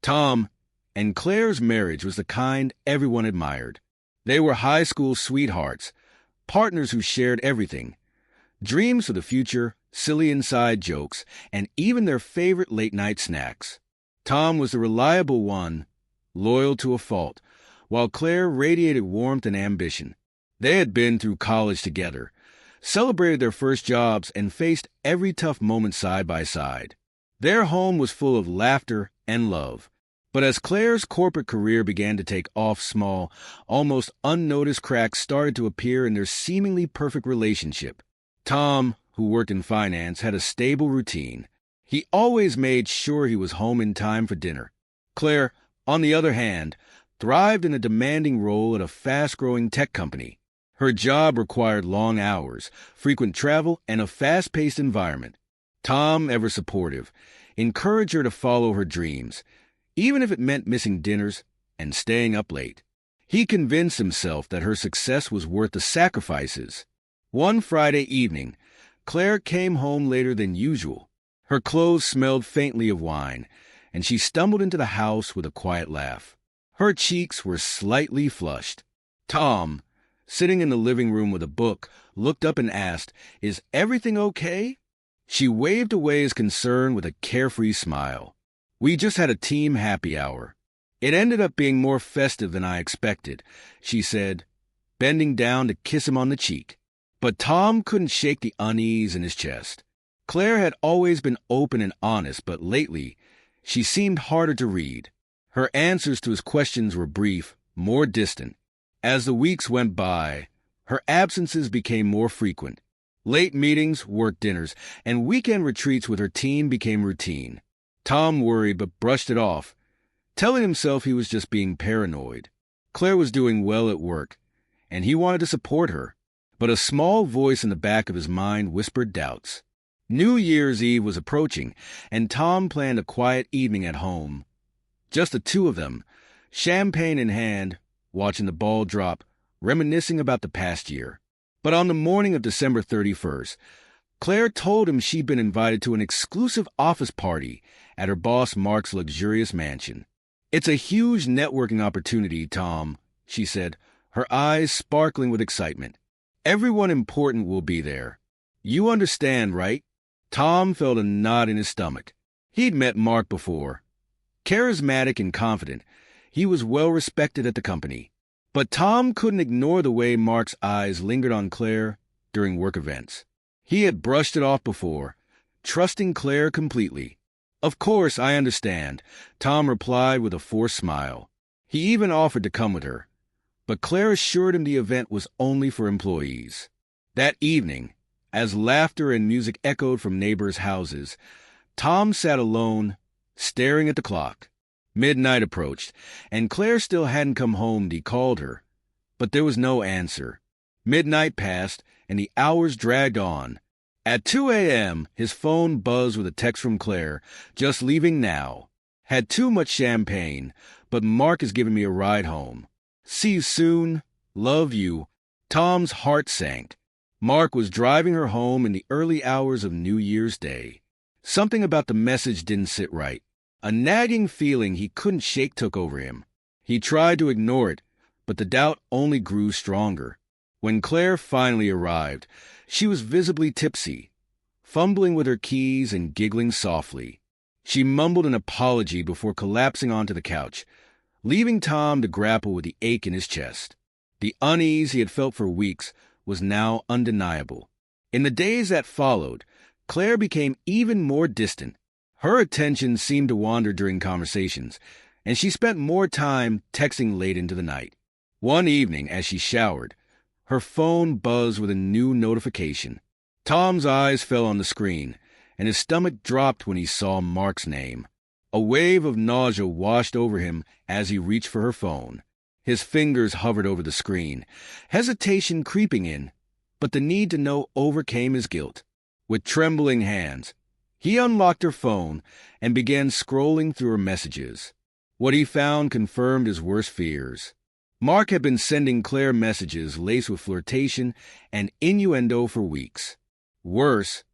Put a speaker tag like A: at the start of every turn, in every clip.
A: Tom and Claire's marriage was the kind everyone admired. They were high school sweethearts, partners who shared everything: dreams for the future, silly inside jokes, and even their favorite late-night snacks. Tom was the reliable one, loyal to a fault, while Claire radiated warmth and ambition. They had been through college together, celebrated their first jobs, and faced every tough moment side by side. Their home was full of laughter and love. But as Claire's corporate career began to take off, small, almost unnoticed cracks started to appear in their seemingly perfect relationship. Tom, who worked in finance, had a stable routine. He always made sure he was home in time for dinner. Claire, on the other hand, thrived in a demanding role at a fast-growing tech company. Her job required long hours, frequent travel, and a fast-paced environment. Tom, ever supportive, encouraged her to follow her dreams, even if it meant missing dinners and staying up late. He convinced himself that her success was worth the sacrifices. One Friday evening, Claire came home later than usual. Her clothes smelled faintly of wine, and she stumbled into the house with a quiet laugh. Her cheeks were slightly flushed. Tom, sitting in the living room with a book, looked up and asked, "Is everything okay?" She waved away his concern with a carefree smile. "We just had a team happy hour. It ended up being more festive than I expected," she said, bending down to kiss him on the cheek. But Tom couldn't shake the unease in his chest. Claire had always been open and honest, but lately she seemed harder to read. Her answers to his questions were brief, more distant. As the weeks went by, her absences became more frequent. Late meetings, work dinners, and weekend retreats with her team became routine. Tom worried but brushed it off, telling himself he was just being paranoid. Claire was doing well at work, and he wanted to support her, but a small voice in the back of his mind whispered doubts. New Year's Eve was approaching, and Tom planned a quiet evening at home. Just the two of them, champagne in hand, watching the ball drop, reminiscing about the past year. But on the morning of December 31st, Claire told him she'd been invited to an exclusive office party at her boss Mark's luxurious mansion. "It's a huge networking opportunity, Tom," she said, her eyes sparkling with excitement. "Everyone important will be there. You understand, right?" Tom felt a knot in his stomach. He'd met Mark before. Charismatic and confident, he was well respected at the company. But Tom couldn't ignore the way Mark's eyes lingered on Claire during work events. He had brushed it off before, trusting Claire completely. "Of course, I understand," Tom replied with a forced smile. He even offered to come with her, but Claire assured him the event was only for employees. That evening, as laughter and music echoed from neighbors' houses, Tom sat alone, staring at the clock. Midnight approached, and Claire still hadn't come home. He called her, but there was no answer. Midnight passed, and the hours dragged on. At 2 a.m., his phone buzzed with a text from Claire, "Just leaving now. Had too much champagne, but Mark is giving me a ride home. See you soon. Love you." Tom's heart sank. Mark was driving her home in the early hours of New Year's Day. Something about the message didn't sit right. A nagging feeling he couldn't shake took over him. He tried to ignore it, but the doubt only grew stronger. When Claire finally arrived, she was visibly tipsy, fumbling with her keys and giggling softly. She mumbled an apology before collapsing onto the couch, leaving Tom to grapple with the ache in his chest. The unease he had felt for weeks was now undeniable. In the days that followed, Claire became even more distant. Her attention seemed to wander during conversations, and she spent more time texting late into the night. One evening, as she showered, her phone buzzed with a new notification. Tom's eyes fell on the screen, and his stomach dropped when he saw Mark's name. A wave of nausea washed over him as he reached for her phone. His fingers hovered over the screen, hesitation creeping in, but the need to know overcame his guilt. With trembling hands, he unlocked her phone and began scrolling through her messages. What he found confirmed his worst fears. Mark had been sending Claire messages laced with flirtation and innuendo for weeks. Worse,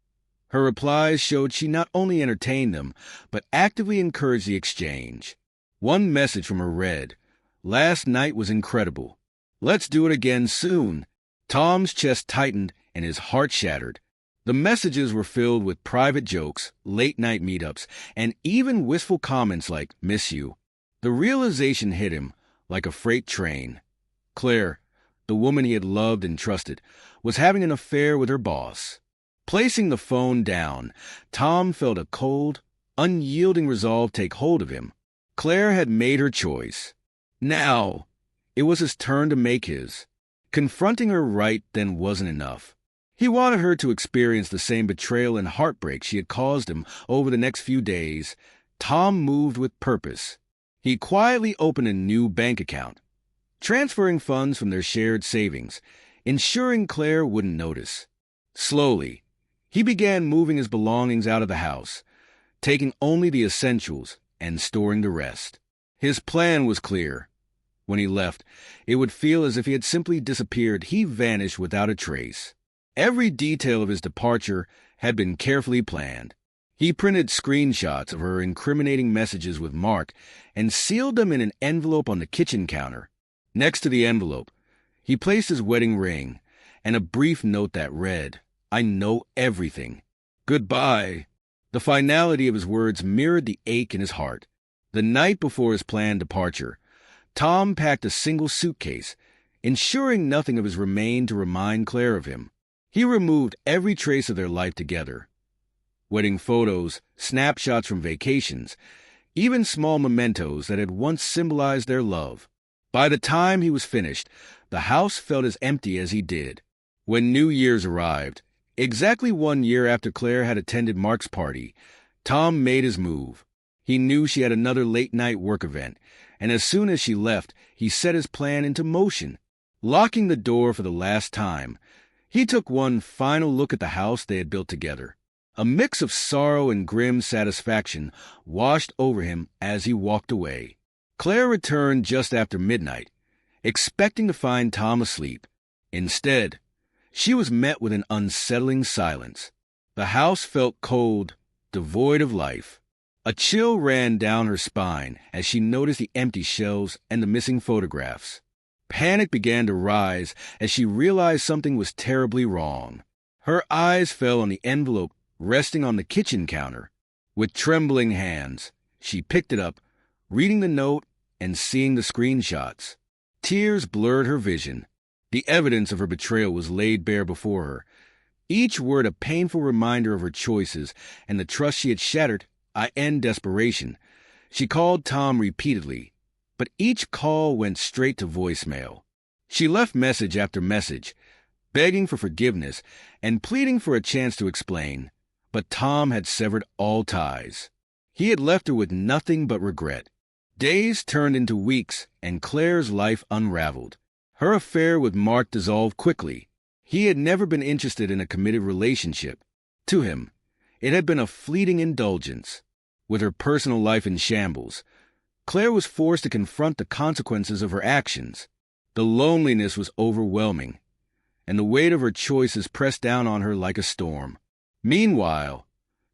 A: her replies showed she not only entertained them, but actively encouraged the exchange. One message from her read, "Last night was incredible. Let's do it again soon." Tom's chest tightened and his heart shattered. The messages were filled with private jokes, late-night meetups, and even wistful comments like, "Miss you." The realization hit him like a freight train. Claire, the woman he had loved and trusted, was having an affair with her boss. Placing the phone down, Tom felt a cold, unyielding resolve take hold of him. Claire had made her choice. Now, it was his turn to make his. Confronting her right then wasn't enough. He wanted her to experience the same betrayal and heartbreak she had caused him over the next few days. Tom moved with purpose. He quietly opened a new bank account, transferring funds from their shared savings, ensuring Claire wouldn't notice. Slowly, he began moving his belongings out of the house, taking only the essentials and storing the rest. His plan was clear. When he left, it would feel as if he had simply disappeared. He vanished without a trace. Every detail of his departure had been carefully planned. He printed screenshots of her incriminating messages with Mark and sealed them in an envelope on the kitchen counter. Next to the envelope, he placed his wedding ring and a brief note that read, "I know everything. Goodbye." The finality of his words mirrored the ache in his heart. The night before his planned departure, Tom packed a single suitcase, ensuring nothing of his remained to remind Claire of him. He removed every trace of their life together. Wedding photos, snapshots from vacations, even small mementos that had once symbolized their love. By the time he was finished, the house felt as empty as he did. When New Year's arrived, exactly 1 year after Claire had attended Mark's party, Tom made his move. He knew she had another late-night work event, and as soon as she left, he set his plan into motion. Locking the door for the last time, he took one final look at the house they had built together. A mix of sorrow and grim satisfaction washed over him as he walked away. Claire returned just after midnight, expecting to find Tom asleep. Instead, she was met with an unsettling silence. The house felt cold, devoid of life. A chill ran down her spine as she noticed the empty shelves and the missing photographs. Panic began to rise as she realized something was terribly wrong. Her eyes fell on the envelope resting on the kitchen counter. With trembling hands, she picked it up, reading the note and seeing the screenshots. Tears blurred her vision. The evidence of her betrayal was laid bare before her, each word a painful reminder of her choices and the trust she had shattered. In desperation, she called Tom repeatedly, but each call went straight to voicemail. She left message after message, begging for forgiveness and pleading for a chance to explain, but Tom had severed all ties. He had left her with nothing but regret. Days turned into weeks, and Claire's life unraveled. Her affair with Mark dissolved quickly. He had never been interested in a committed relationship. To him, it had been a fleeting indulgence. With her personal life in shambles, Claire was forced to confront the consequences of her actions. The loneliness was overwhelming, and the weight of her choices pressed down on her like a storm. Meanwhile,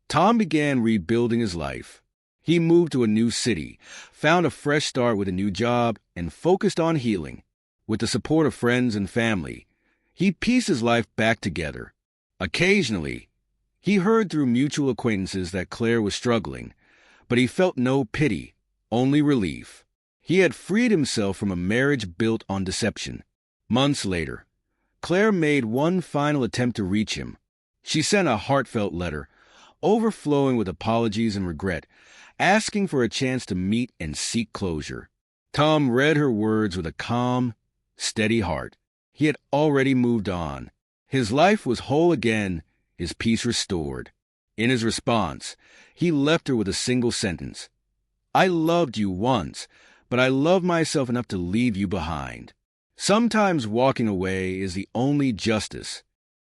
A: Tom began rebuilding his life. He moved to a new city, found a fresh start with a new job, and focused on healing. With the support of friends and family, he pieced his life back together. Occasionally, he heard through mutual acquaintances that Claire was struggling, but he felt no pity, only relief. He had freed himself from a marriage built on deception. Months later, Claire made one final attempt to reach him. She sent a heartfelt letter, overflowing with apologies and regret, asking for a chance to meet and seek closure. Tom read her words with a calm, steady heart. He had already moved on. His life was whole again, his peace restored. In his response, he left her with a single sentence. "I loved you once, but I love myself enough to leave you behind." Sometimes walking away is the only justice.